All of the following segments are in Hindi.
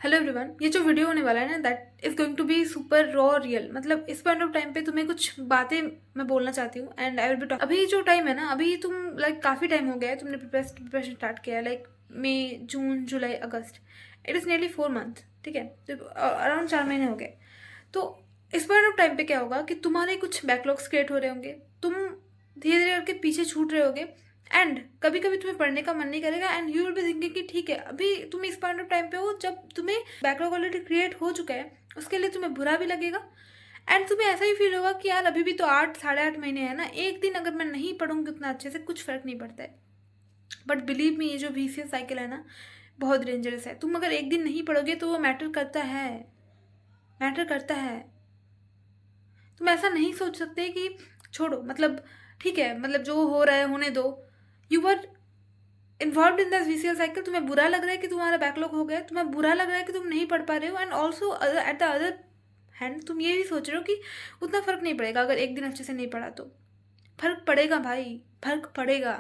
हेलो एवरीवन, ये जो वीडियो होने वाला है ना that is going to be super raw real. मतलब इस पॉइंट ऑफ टाइम पे तुम्हें कुछ बातें मैं बोलना चाहती हूँ and I will be talk. अभी जो टाइम है ना, अभी तुम काफ़ी टाइम हो गया है, तुमने प्रिपरेशन स्टार्ट किया है मई जून जुलाई अगस्त। इट इज़ नियरली 4 मंथ, ठीक है, तो अराउंड 4 महीने हो गए। तो इस पॉइंट ऑफ टाइम पे क्या होगा कि तुम्हारे कुछ बैकलॉग्स क्रिएट हो रहे होंगे, तुम धीरे धीरे करके पीछे छूट रहे होगे एंड कभी कभी तुम्हें पढ़ने का मन नहीं करेगा and you will be thinking कि ठीक है, अभी तुम इस पॉइंट ऑफ टाइम पे हो जब तुम्हें बैकलॉग ऑलरेडी क्रिएट हो चुका है, उसके लिए तुम्हें बुरा भी लगेगा एंड तुम्हें ऐसा ही फील होगा कि यार अभी भी तो 8 साढ़े 8 महीने है ना, एक दिन अगर मैं नहीं पढ़ूंगी उतना अच्छे से कुछ फर्क नहीं पड़ता है। बट बिलीव मी, ये जो वीसीएस साइकिल है ना बहुत डेंजरस है। तुम अगर एक दिन नहीं पढ़ोगे तो वो मैटर करता है, मैटर करता है। तुम ऐसा नहीं सोच सकते कि छोड़ो, मतलब ठीक है, मतलब जो हो रहा है होने दो। You are involve in this VCL cycle. तुम्हें बुरा लग रहा है कि तुम्हारा बैकलॉग हो गया, तुम्हें बुरा लग रहा है कि तुम नहीं पढ़ पा रहे हो and also at the other hand तुम ये भी सोच रहे हो कि उतना फर्क नहीं पड़ेगा अगर एक दिन अच्छे से नहीं पढ़ा तो। फर्क पड़ेगा भाई, फर्क पड़ेगा।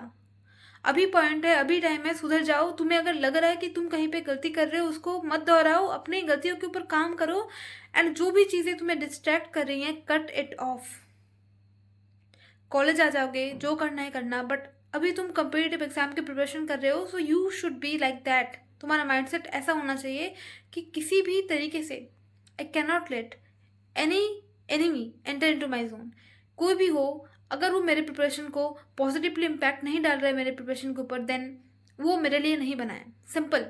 अभी पॉइंट है, अभी टाइम है, सुधर जाओ। तुम्हें अगर लग रहा है कि तुम कहीं पे गलती कर रहे हो उसको मत दोहराओ, अपनी गलतियों के ऊपर काम करो एंड जो भी चीज़ें तुम्हें डिस्ट्रैक्ट कर रही हैं कट इट ऑफ। कॉलेज आ जाओगे, जो करना है करना, बट अभी तुम कम्पिटिटिव एग्जाम की प्रिपरेशन कर रहे हो, so you should be like that. तुम्हारा माइंडसेट ऐसा होना चाहिए कि किसी भी तरीके से I can not let any enemy enter into my zone. कोई भी हो, अगर वो मेरे प्रिपरेशन को पॉजिटिवली इम्पैक्ट नहीं डाल रहा है मेरे प्रिपरेशन के ऊपर, देन वो मेरे लिए नहीं बना है। सिंपल।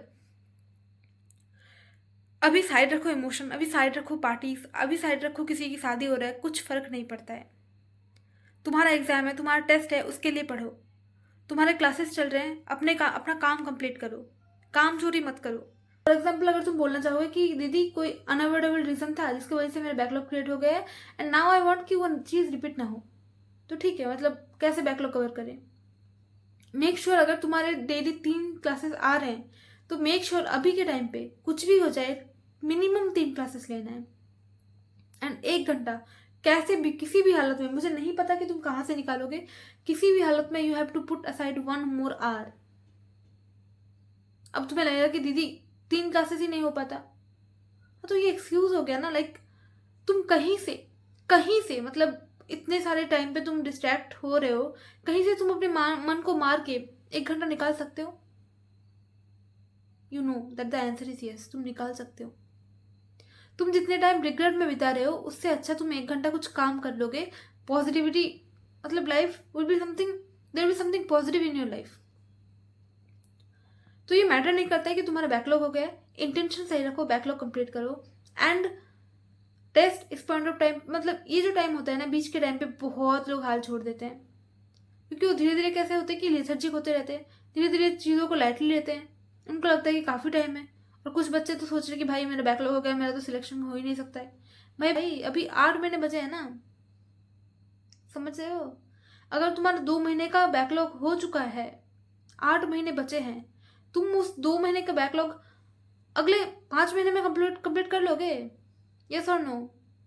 अभी साइड रखो इमोशन, अभी साइड रखो पार्टीज, अभी साइड रखो किसी की शादी हो रहा है, कुछ फर्क नहीं पड़ता है। तुम्हारा एग्जाम है, तुम्हारा टेस्ट है, उसके लिए पढ़ो। तुम्हारे क्लासेस चल रहे हैं, अपना काम कंप्लीट करो, काम चोरी मत करो। फॉर एग्जाम्पल, अगर तुम बोलना चाहोगे कि दीदी कोई अनअवॉइडेबल रीजन था जिसकी वजह से मेरा बैकलॉग क्रिएट हो गया है एंड नाउ आई वांट कि वो चीज़ रिपीट ना हो, तो ठीक है, मतलब कैसे बैकलॉग कवर करें। मेक श्योर अगर तुम्हारे डेली 3 क्लासेस आ रहे हैं तो मेक श्योर अभी के टाइम पे कुछ भी हो जाए मिनिमम 3 क्लासेस लेना है एंड 1 घंटा कैसे भी किसी भी हालत में, मुझे नहीं पता कि तुम कहाँ से निकालोगे, किसी भी हालत में you have to put aside 1 more hour। अब तुम्हें लगेगा कि दीदी 3 क्लासेस ही नहीं हो पाता, तो ये एक्सक्यूज हो गया ना। तुम कहीं से मतलब इतने सारे टाइम पे तुम डिस्ट्रैक्ट हो रहे हो, कहीं से तुम अपने मन को मार के 1 घंटा निकाल सकते हो। You know that the answer is yes, तुम निकाल सकते हो। तुम जितने टाइम रिग्रेट में बिता रहे हो उससे अच्छा तुम 1 घंटा कुछ काम कर लोगे। पॉजिटिविटी, मतलब life will be something, there will be something positive in your life. तो ये मैटर नहीं करता है कि तुम्हारा बैकलॉग हो गया है, इंटेंशन सही रखो, बैकलॉग कंप्लीट करो एंड टेस्ट। इस पॉइंट ऑफ टाइम, मतलब ये जो टाइम होता है ना बीच के टाइम पे, बहुत लोग हाल छोड़ देते हैं क्योंकि वो धीरे धीरे कैसे होते हैं कि लेथर्जिक होते रहते हैं, धीरे धीरे चीज़ों को लाइटली लेते हैं। उनको लगता है कि काफ़ी टाइम है। और कुछ बच्चे तो सोच रहे कि भाई मेरा बैकलॉग हो गया, मेरा तो सिलेक्शन हो ही नहीं सकता है। भाई अभी 8 महीने बचे हैं ना, समझ रहे हो। अगर तुम्हारा 2 महीने का बैकलॉग हो चुका है, 8 महीने बचे हैं, तुम उस 2 महीने का बैकलॉग अगले 5 महीने में कंप्लीट कर लोगे? यस और नो?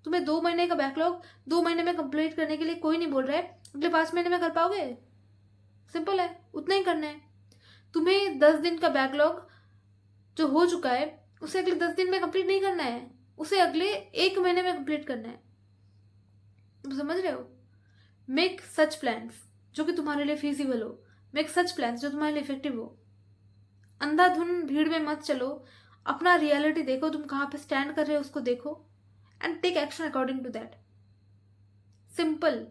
तुम्हें 2 महीने का बैकलॉग 2 महीने में कंप्लीट करने के लिए कोई नहीं बोल रहा है अगले 5 महीने में कर पाओगे। सिंपल है, उतना ही करना है। तुम्हें 10 दिन का बैकलॉग जो हो चुका है उसे अगले 10 दिन में कंप्लीट नहीं करना है, उसे अगले 1 महीने में कंप्लीट करना है। तुम समझ रहे हो? मेक सच प्लान्स जो कि तुम्हारे लिए फिजिबल हो, मेक सच प्लान्स जो तुम्हारे लिए इफेक्टिव हो। अंधाधुन भीड़ में मत चलो, अपना रियलिटी देखो, तुम कहाँ पे स्टैंड कर रहे हो उसको देखो and take action according to that. Simple.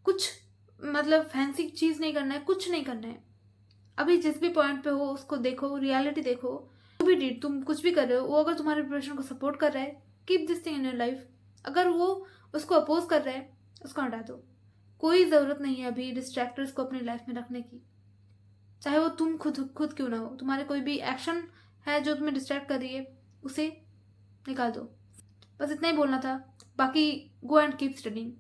कुछ मतलब फैंसी चीज़ नहीं करना है, कुछ नहीं करना है। अभी जिस भी पॉइंट पे हो उसको देखो, रियलिटी देखो। जो भी डीड तुम कुछ भी कर रहे हो वो अगर तुम्हारे प्रिपरेशन को सपोर्ट कर रहा है, keep this thing in your life. अगर वो उसको अपोज कर रहा है, उसको हटा दो। कोई ज़रूरत नहीं है अभी डिस्ट्रैक्टर्स को अपनी लाइफ में रखने की, चाहे वो तुम खुद क्यों ना हो। तुम्हारे कोई भी एक्शन है जो तुम्हें डिस्ट्रैक्ट कर रही है, उसे निकाल दो। बस इतना ही बोलना था। बाकी गो एंड कीप स्टडिंग।